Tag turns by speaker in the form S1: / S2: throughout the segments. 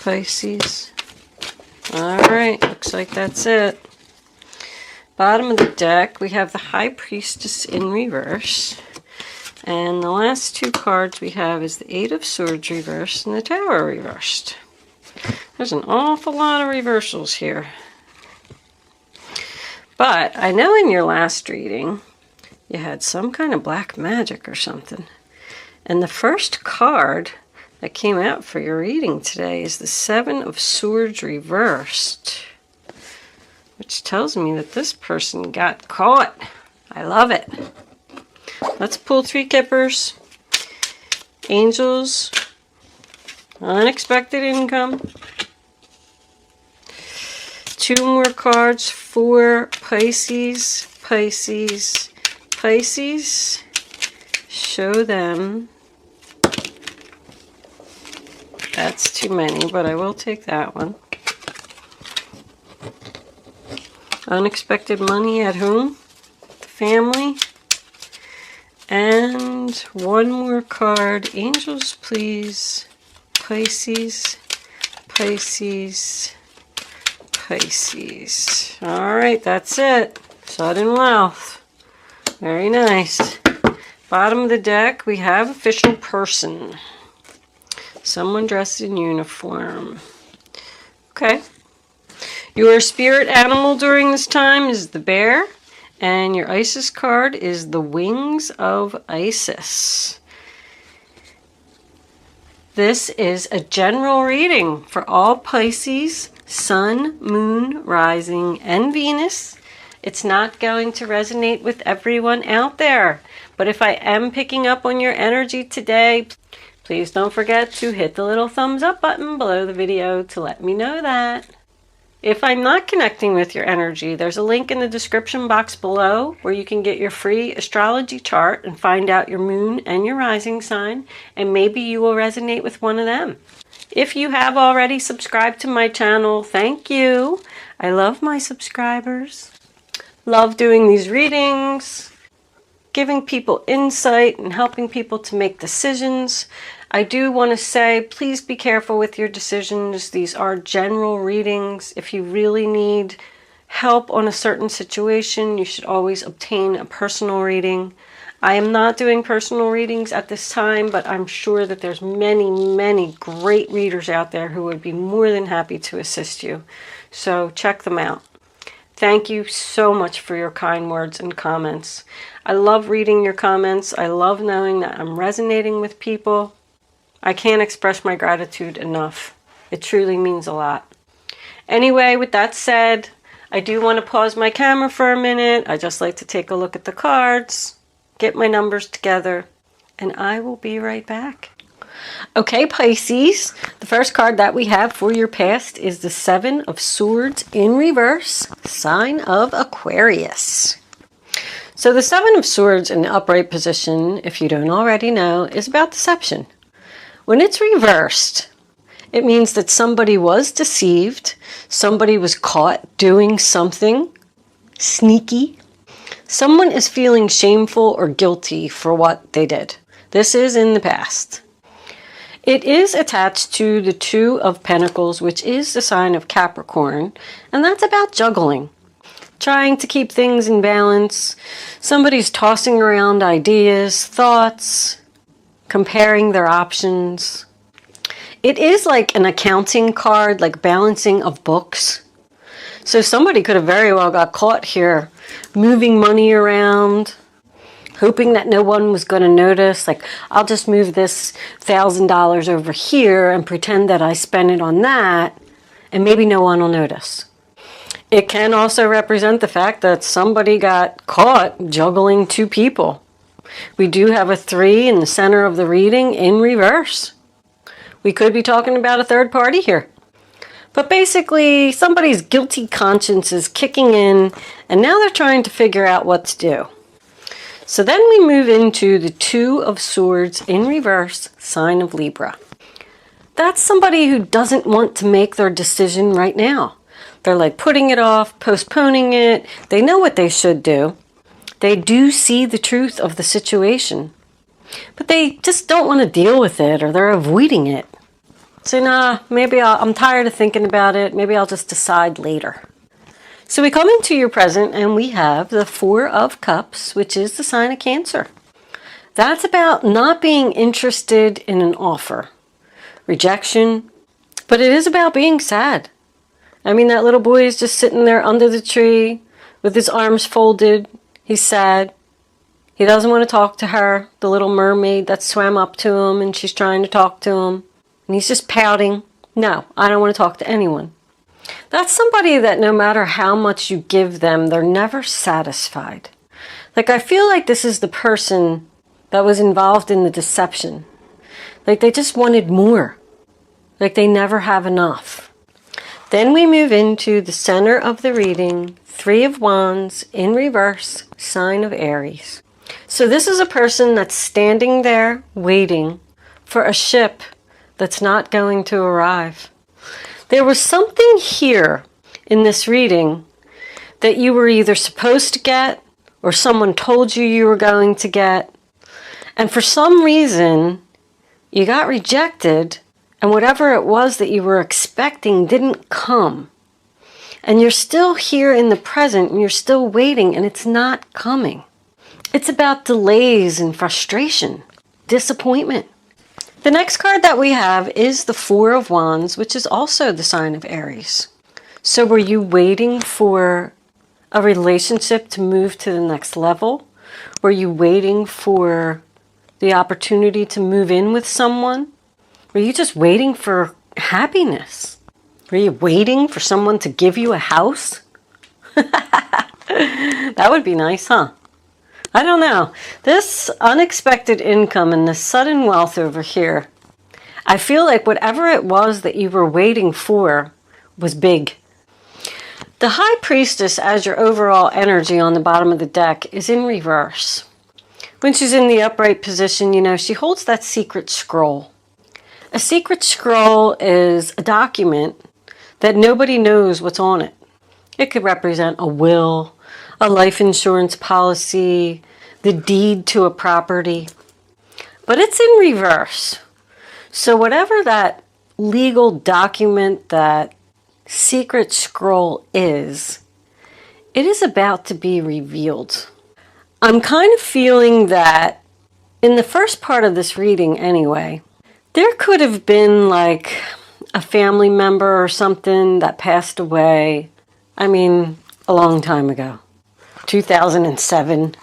S1: Pisces. All right, looks like that's it. Bottom of the deck, we have the High Priestess in reverse. And the last two cards we have is the Eight of Swords reversed and the Tower reversed. There's an awful lot of reversals here. But I know in your last reading, you had some kind of black magic or something. And the first card that came out for your reading today is the Seven of Swords reversed, which tells me that this person got caught. I love it. Let's pull three kippers. Angels, unexpected income. Two more cards for Pisces, Pisces, Pisces. Show them. That's too many, but I will take that one. Unexpected money at home, family. And one more card. Angels, please. Pisces, Pisces, Pisces. All right, that's it. Sudden wealth. Very nice. Bottom of the deck, we have official person. Someone dressed in uniform. Okay. Your spirit animal during this time is the bear. And your Isis card is the Wings of Isis. This is a general reading for all Pisces, Sun, Moon, Rising, and Venus. It's not going to resonate with everyone out there. But if I am picking up on your energy today, please don't forget to hit the little thumbs up button below the video to let me know that. If I'm not connecting with your energy, there's a link in the description box below where you can get your free astrology chart and find out your moon and your rising sign, and maybe you will resonate with one of them. If you have already subscribed to my channel, thank you. I love my subscribers. Love doing these readings, giving people insight and helping people to make decisions. I do want to say, please be careful with your decisions. These are general readings. If you really need help on a certain situation, you should always obtain a personal reading. I am not doing personal readings at this time, but I'm sure that there's many, many great readers out there who would be more than happy to assist you. So check them out. Thank you so much for your kind words and comments. I love reading your comments. I love knowing that I'm resonating with people. I can't express my gratitude enough. It truly means a lot. Anyway, with that said, I do want to pause my camera for a minute. I just like to take a look at the cards, get my numbers together, and I will be right back. Okay, Pisces, the first card that we have for your past is the Seven of Swords in reverse, sign of Aquarius. So the Seven of Swords in the upright position, if you don't already know, is about deception. When it's reversed, it means that somebody was deceived, somebody was caught doing something sneaky. Someone is feeling shameful or guilty for what they did. This is in the past. It is attached to the Two of Pentacles, which is the sign of Capricorn, and that's about juggling, trying to keep things in balance. Somebody's tossing around ideas, thoughts, comparing their options. It is like an accounting card, like balancing of books. So somebody could have very well got caught here moving money around, hoping that no one was going to notice. Like, I'll just move this $1,000 over here and pretend that I spent it on that, and maybe no one will notice. It can also represent the fact that somebody got caught juggling two people. We do have a 3 in the center of the reading in reverse. We could be talking about a third party here. But basically, somebody's guilty conscience is kicking in, and now they're trying to figure out what to do. So then we move into the Two of Swords in reverse, sign of Libra. That's somebody who doesn't want to make their decision right now. They're like putting it off, postponing it. They know what they should do. They do see the truth of the situation, but they just don't want to deal with it, or they're avoiding it. So nah, maybe I'm tired of thinking about it. Maybe I'll just decide later. So we come into your present and we have the Four of Cups, which is the sign of Cancer. That's about not being interested in an offer, rejection, but it is about being sad. I mean, that little boy is just sitting there under the tree with his arms folded. He's sad. He doesn't want to talk to her, the little mermaid that swam up to him and she's trying to talk to him. And he's just pouting. No, I don't want to talk to anyone. That's somebody that no matter how much you give them, they're never satisfied. Like, I feel like this is the person that was involved in the deception. Like, they just wanted more. Like, they never have enough. Then we move into the center of the reading, Three of Wands in reverse, sign of Aries. So this is a person that's standing there waiting for a ship that's not going to arrive. There was something here in this reading that you were either supposed to get or someone told you you were going to get. And for some reason, you got rejected and whatever it was that you were expecting didn't come. And you're still here in the present and you're still waiting and it's not coming. It's about delays and frustration, disappointment. The next card that we have is the Four of Wands, which is also the sign of Aries. So were you waiting for a relationship to move to the next level? Were you waiting for the opportunity to move in with someone? Were you just waiting for happiness? Were you waiting for someone to give you a house? That would be nice, huh? I don't know. This unexpected income and this sudden wealth over here, I feel like whatever it was that you were waiting for was big. The High Priestess, as your overall energy on the bottom of the deck, is in reverse. When she's in the upright position, you know, she holds that secret scroll. A secret scroll is a document that nobody knows what's on it. It could represent a will, a life insurance policy, the deed to a property. But it's in reverse. So whatever that legal document, that secret scroll is, it is about to be revealed. I'm kind of feeling that in the first part of this reading anyway, there could have been like a family member or something that passed away. I mean, a long time ago, 2007.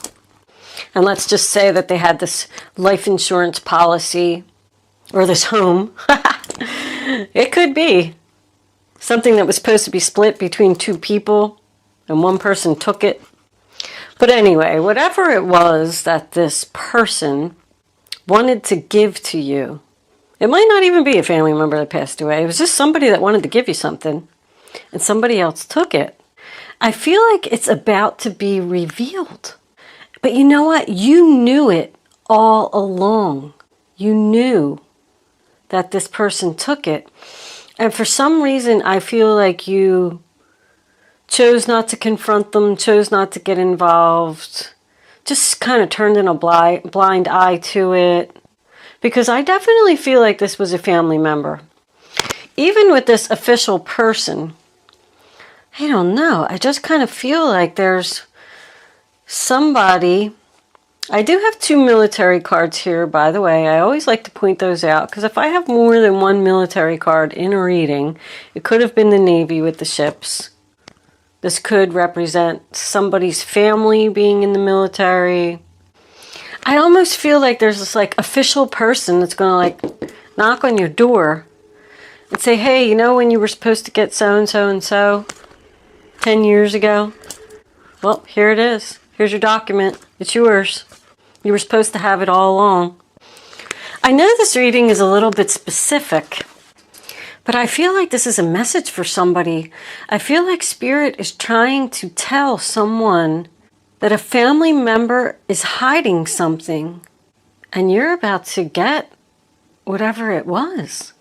S1: And let's just say that they had this life insurance policy or this home. It could be something that was supposed to be split between two people and one person took it. But anyway, whatever it was that this person wanted to give to you, it might not even be a family member that passed away. It was just somebody that wanted to give you something and somebody else took it. I feel like it's about to be revealed. But you know what? You knew it all along. You knew that this person took it. And for some reason, I feel like you chose not to confront them, chose not to get involved, just kind of turned in a blind eye to it. Because I definitely feel like this was a family member. Even with this official person, I don't know. I just kind of feel like there's somebody. I do have two military cards here, by the way. I always like to point those out because if I have more than one military card in a reading, it could have been the Navy with the ships. This could represent somebody's family being in the military. I almost feel like there's this like official person that's going to like knock on your door and say, hey, you know when you were supposed to get so-and-so and so 10 years ago? Well, here it is. Here's your document. It's yours. You were supposed to have it all along. I know this reading is a little bit specific, but I feel like this is a message for somebody. I feel like Spirit is trying to tell someone that a family member is hiding something and you're about to get whatever it was.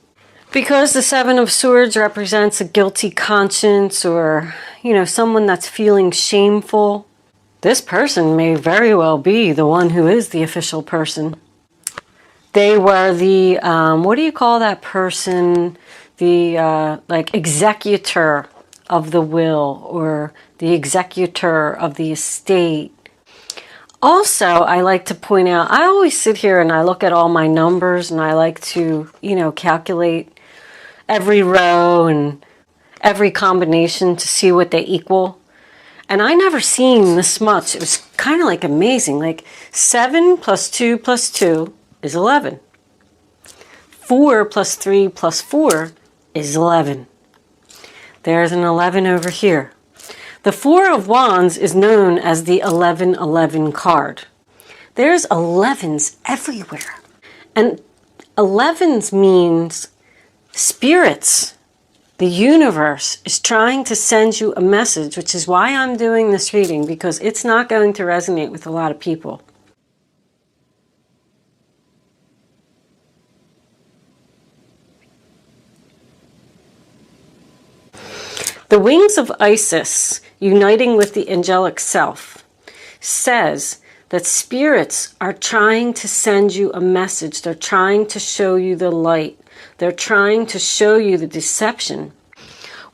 S1: Because the Seven of Swords represents a guilty conscience or, you know, someone that's feeling shameful, this person may very well be the one who is the official person. They were the, what do you call that person? The like executor of the will, or the executor of the estate. Also, I like to point out, I always sit here and I look at all my numbers, and I like to, you know, calculate every row and every combination to see what they equal. And I never seen this much. It was kind of like amazing. Like 7 plus 2 plus 2 is 11. 4 plus 3 plus 4 is 11. There's an 11 over here. The Four of Wands is known as the 1111 card. There's 11s everywhere. And 11s means spirits. The universe is trying to send you a message, which is why I'm doing this reading, because it's not going to resonate with a lot of people. The wings of Isis, uniting with the angelic self, says that spirits are trying to send you a message. They're trying to show you the light. They're trying to show you the deception.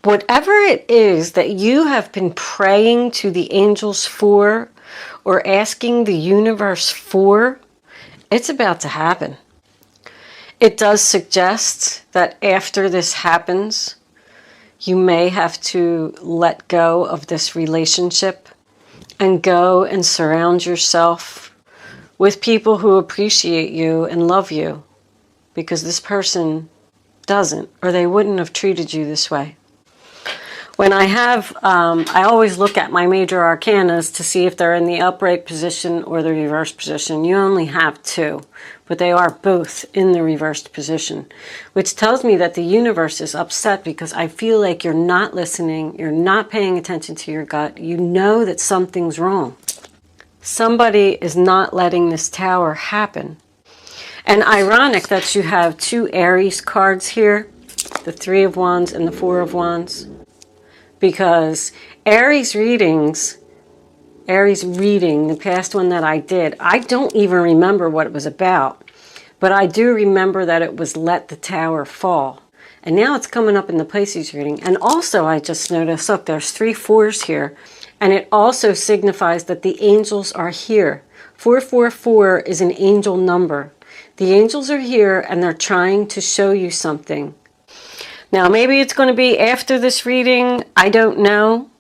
S1: Whatever it is that you have been praying to the angels for, or asking the universe for, it's about to happen. It does suggest that after this happens, you may have to let go of this relationship and go and surround yourself with people who appreciate you and love you, because this person doesn't, or they wouldn't have treated you this way. When I have, I always look at my major arcanas to see if they're in the upright position or the reversed position. You only have 2, but they are both in the reversed position, which tells me that the universe is upset because I feel like you're not listening, you're not paying attention to your gut, you know that something's wrong. Somebody is not letting this tower happen. And ironic that you have 2 Aries cards here, the 3 of Wands and the 4 of Wands. Because Aries reading, the past one that I did, I don't even remember what it was about. But I do remember that it was let the tower fall. And now it's coming up in the Pisces reading. And also I just noticed, look, there's 3 4s here. And it also signifies that the angels are here. 444 is an angel number. The angels are here and they're trying to show you something. Now, maybe it's going to be after this reading. I don't know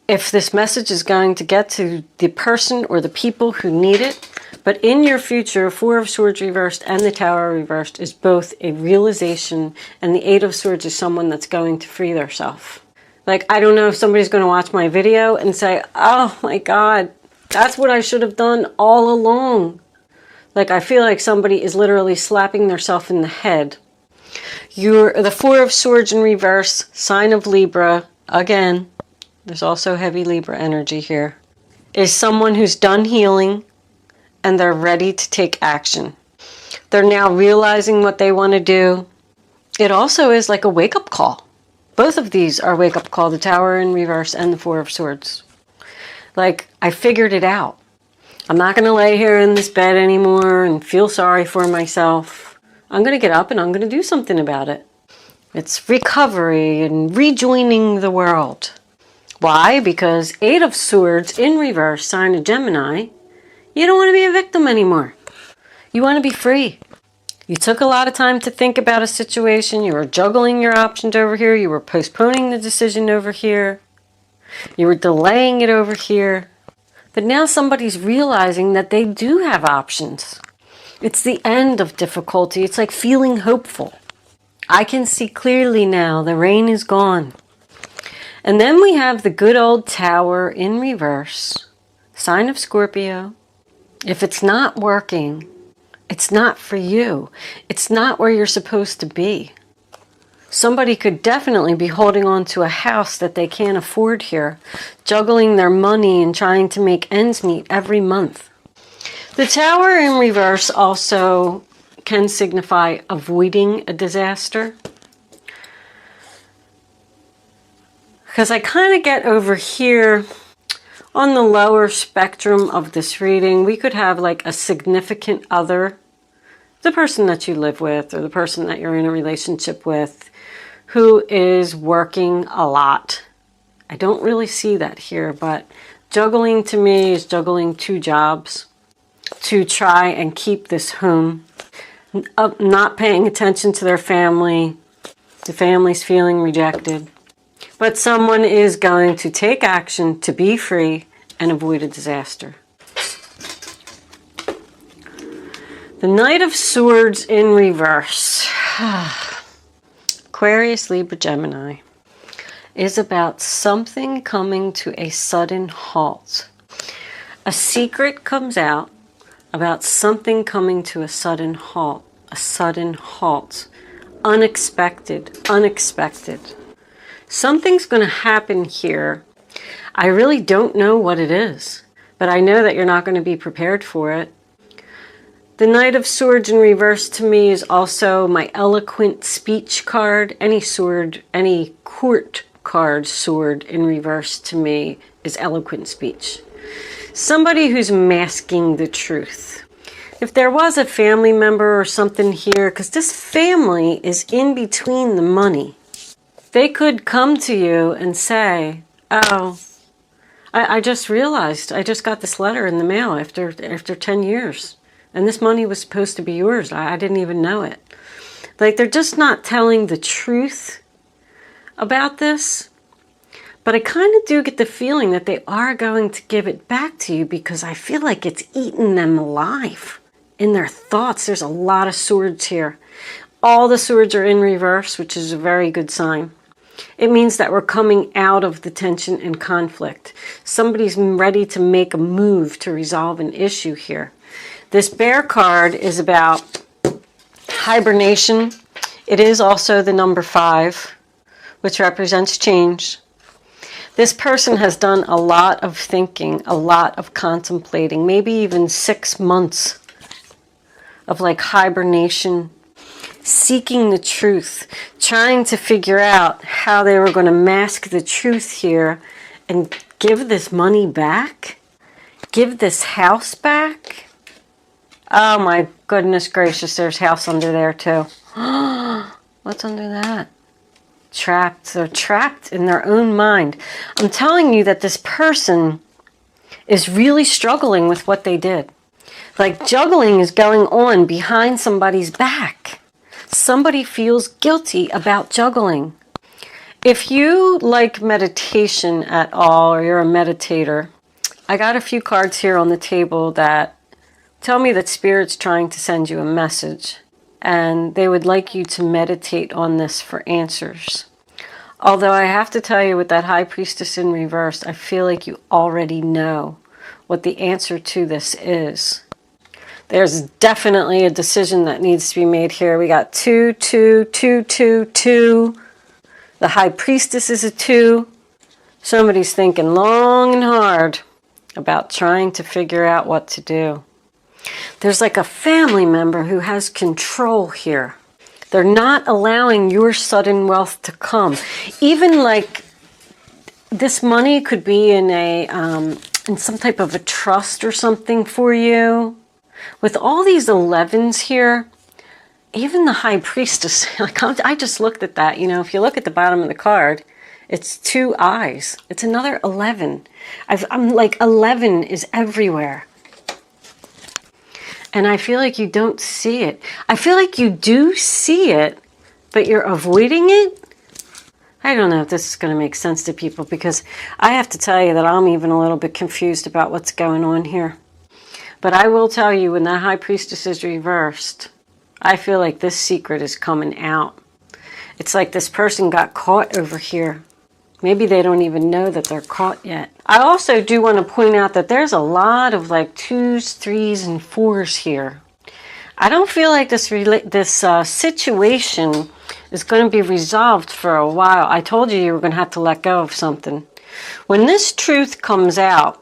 S1: if this message is going to get to the person or the people who need it. But in your future, 4 of Swords reversed and the Tower reversed is both a realization, and the 8 of Swords is someone that's going to free themselves. Like, I don't know if somebody's going to watch my video and say, oh my God, that's what I should have done all along. Like, I feel like somebody is literally slapping themselves in the head. You're the 4 of Swords in reverse, sign of Libra. Again, there's also heavy Libra energy here. Is someone who's done healing and they're ready to take action. They're now realizing what they want to do. It also is like a wake-up call. Both of these are wake-up call, the Tower in reverse and the 4 of Swords. Like, I figured it out. I'm not going to lay here in this bed anymore and feel sorry for myself. I'm going to get up and I'm going to do something about it. It's recovery and rejoining the world. Why? Because 8 of Swords in reverse, sign of Gemini, you don't want to be a victim anymore. You want to be free. You took a lot of time to think about a situation. You were juggling your options over here. You were postponing the decision over here. You were delaying it over here. But now somebody's realizing that they do have options. It's the end of difficulty. It's like feeling hopeful. I can see clearly now. The rain is gone. And then we have the good old Tower in reverse. Sign of Scorpio. If it's not working, it's not for you. It's not where you're supposed to be. Somebody could definitely be holding on to a house that they can't afford here, juggling their money and trying to make ends meet every month. The Tower in reverse also can signify avoiding a disaster. Because I kind of get over here on the lower spectrum of this reading, we could have like a significant other the person that you live with or the person that you're in a relationship with who is working a lot. I don't really see that here, but juggling to me is juggling 2 jobs to try and keep this home. Not paying attention to their family. The family's feeling rejected. But someone is going to take action to be free and avoid a disaster. The Knight of Swords in reverse. Aquarius, Libra, Gemini is about something coming to a sudden halt. A secret comes out about something coming to a sudden halt. A sudden halt. Unexpected. Unexpected. Something's going to happen here. I really don't know what it is, but I know that you're not going to be prepared for it. The Knight of Swords in reverse to me is also my eloquent speech card. Any sword, any court card sword in reverse to me is eloquent speech. Somebody who's masking the truth. If there was a family member or something here, because this family is in between the money, they could come to you and say, oh, I just realized, I just got this letter in the mail after 10 years. And this money was supposed to be yours. I didn't even know it. Like, they're just not telling the truth about this. But I kind of do get the feeling that they are going to give it back to you, because I feel like it's eating them alive in their thoughts. There's a lot of swords here. All the swords are in reverse, which is a very good sign. It means that we're coming out of the tension and conflict. Somebody's ready to make a move to resolve an issue here. This bear card is about hibernation. It is also the number 5, which represents change. This person has done a lot of thinking, a lot of contemplating, maybe even 6 months of like hibernation, seeking the truth, trying to figure out how they were going to mask the truth here and give this money back, give this house back. Oh my goodness gracious, there's house under there too. What's under that? Trapped. They're trapped in their own mind. I'm telling you that this person is really struggling with what they did. Like, juggling is going on behind somebody's back. Somebody feels guilty about juggling. If you like meditation at all, or you're a meditator, I got a few cards here on the table that tell me that Spirit's trying to send you a message, and they would like you to meditate on this for answers. Although I have to tell you, with that High Priestess in reverse, I feel like you already know what the answer to this is. There's definitely a decision that needs to be made here. We got 2, 2, 2, 2, 2. The High Priestess is a 2. Somebody's thinking long and hard about trying to figure out what to do. There's like a family member who has control here. They're not allowing your sudden wealth to come. Even like this money could be in in some type of a trust or something for you. With all these 11s here, even the High Priestess, like I just looked at that. You know, if you look at the bottom of the card, it's 2 eyes. It's another 11. I'm like, 11 is everywhere. And I feel like you don't see it. I feel like you do see it, but you're avoiding it. I don't know if this is going to make sense to people, because I have to tell you that I'm even a little bit confused about what's going on here. But I will tell you, when that High Priestess is reversed, I feel like this secret is coming out. It's like this person got caught over here. Maybe they don't even know that they're caught yet. I also do want to point out that there's a lot of like 2s, 3s, and 4s here. I don't feel like this situation is going to be resolved for a while. I told you were going to have to let go of something. When this truth comes out,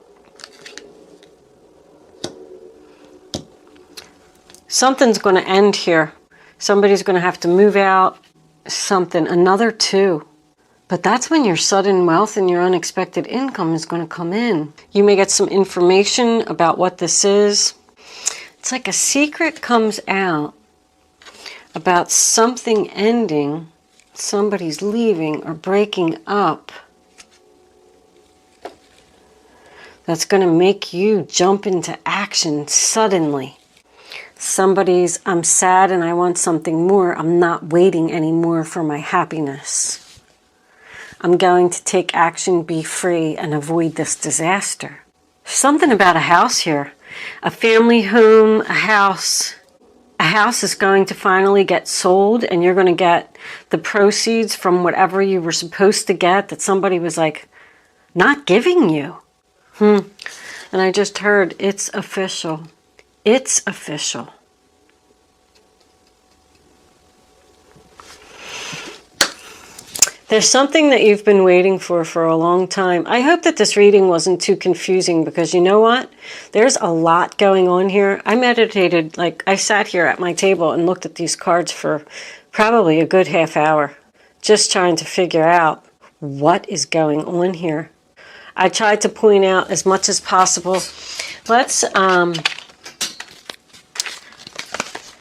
S1: something's going to end here. Somebody's going to have to move out. Something. Another 2. But that's when your sudden wealth and your unexpected income is going to come in. You may get some information about what this is. It's like a secret comes out about something ending, somebody's leaving or breaking up. That's going to make you jump into action suddenly. Somebody's, I'm sad and I want something more. I'm not waiting anymore for my happiness. I'm going to take action, be free, and avoid this disaster. Something about a house here. A family home, a house. A house is going to finally get sold, and you're going to get the proceeds from whatever you were supposed to get that somebody was like, not giving you. And I just heard, it's official. It's official. There's something that you've been waiting for a long time. I hope that this reading wasn't too confusing, because you know what? There's a lot going on here. I meditated, like I sat here at my table and looked at these cards for probably a good half hour, just trying to figure out what is going on here. I tried to point out as much as possible. Let's,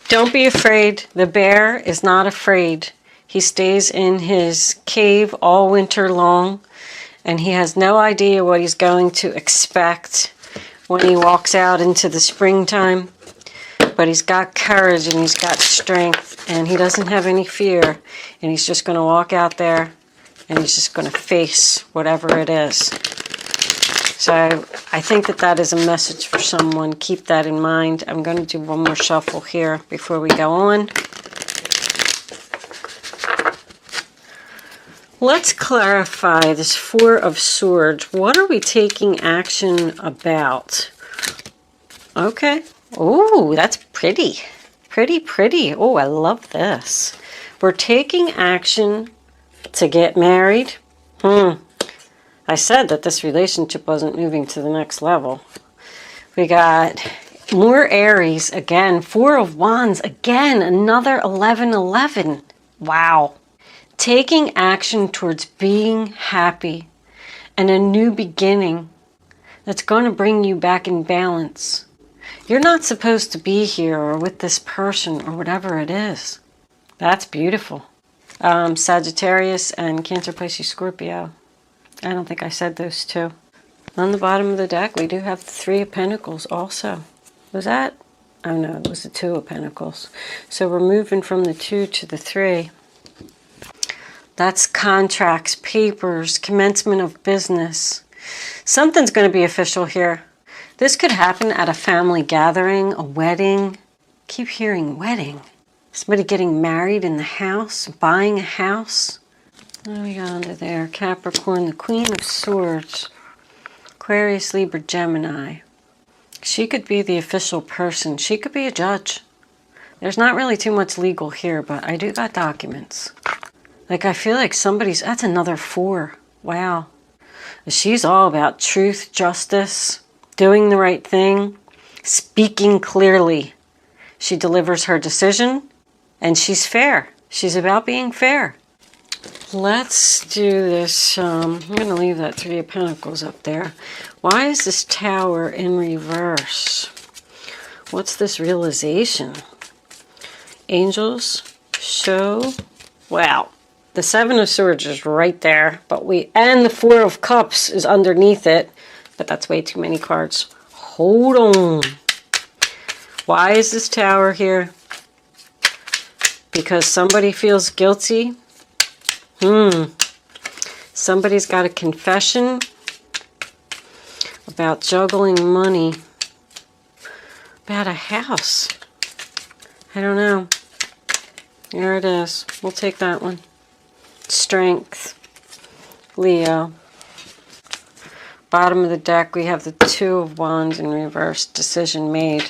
S1: don't be afraid. The bear is not afraid. He stays in his cave all winter long, and he has no idea what he's going to expect when he walks out into the springtime. But he's got courage and he's got strength, and he doesn't have any fear. And he's just going to walk out there and he's just going to face whatever it is. So I think that that is a message for someone. Keep that in mind. I'm going to do one more shuffle here before we go on. Let's clarify this Four of Swords. What are we taking action about? Okay. Oh, that's pretty. Pretty. Oh, I love this. We're taking action to get married. I said that this relationship wasn't moving to the next level. We got more Aries again. Four of Wands again. Another 11-11. Wow. Taking action towards being happy and a new beginning that's going to bring you back in balance. You're not supposed to be here or with this person or whatever it is. That's beautiful. Sagittarius and Cancer, Pisces, Scorpio. I don't think I said those two. On the bottom of the deck, we do have the Three of Pentacles also. Was that? Oh no, it was the Two of Pentacles. So we're moving from the 2 to the 3. That's contracts, papers, commencement of business. Something's going to be official here. This could happen at a family gathering, a wedding. Keep hearing wedding. Somebody getting married in the house, buying a house. What do we got under there? Capricorn, the Queen of Swords. Aquarius, Libra, Gemini. She could be the official person. She could be a judge. There's not really too much legal here, but I do got documents. Like, I feel like somebody's... That's another 4. Wow. She's all about truth, justice, doing the right thing, speaking clearly. She delivers her decision, and she's fair. She's about being fair. Let's do this. I'm going to leave that Three of Pentacles up there. Why is this Tower in reverse? What's this realization? Angels, show. Wow. The Seven of Swords is right there, and the Four of Cups is underneath it, but that's way too many cards. Hold on. Why is this Tower here? Because somebody feels guilty. Somebody's got a confession about juggling money. About a house. I don't know. There it is. We'll take that one. Strength. Leo. Bottom of the deck, we have the Two of Wands in reverse. Decision made.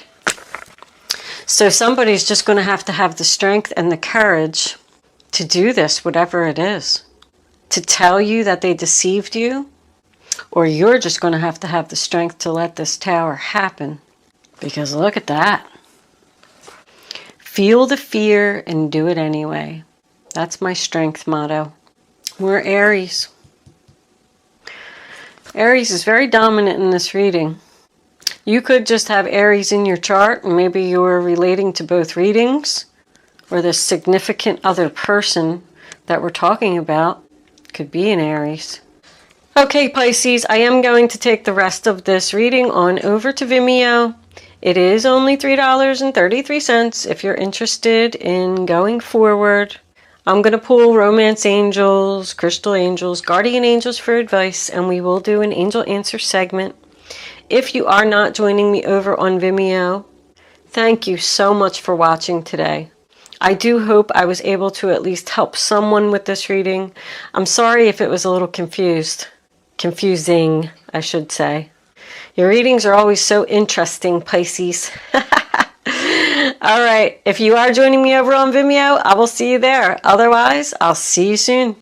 S1: So somebody's just going to have the strength and the courage to do this, whatever it is. To tell you that they deceived you, or you're just going to have the strength to let this Tower happen. Because look at that. Feel the fear and do it anyway. That's my strength motto. We're Aries. Aries is very dominant in this reading. You could just have Aries in your chart, and maybe you're relating to both readings. or the significant other person that we're talking about could be an Aries. Okay, Pisces, I am going to take the rest of this reading on over to Vimeo. It is only $3.33 if you're interested in going forward. I'm going to pull romance angels, crystal angels, guardian angels for advice, and we will do an angel answer segment. If you are not joining me over on Vimeo, thank you so much for watching today. I do hope I was able to at least help someone with this reading. I'm sorry if it was a little confusing, I should say. Your readings are always so interesting, Pisces. All right, if you are joining me over on Vimeo, I will see you there. Otherwise, I'll see you soon.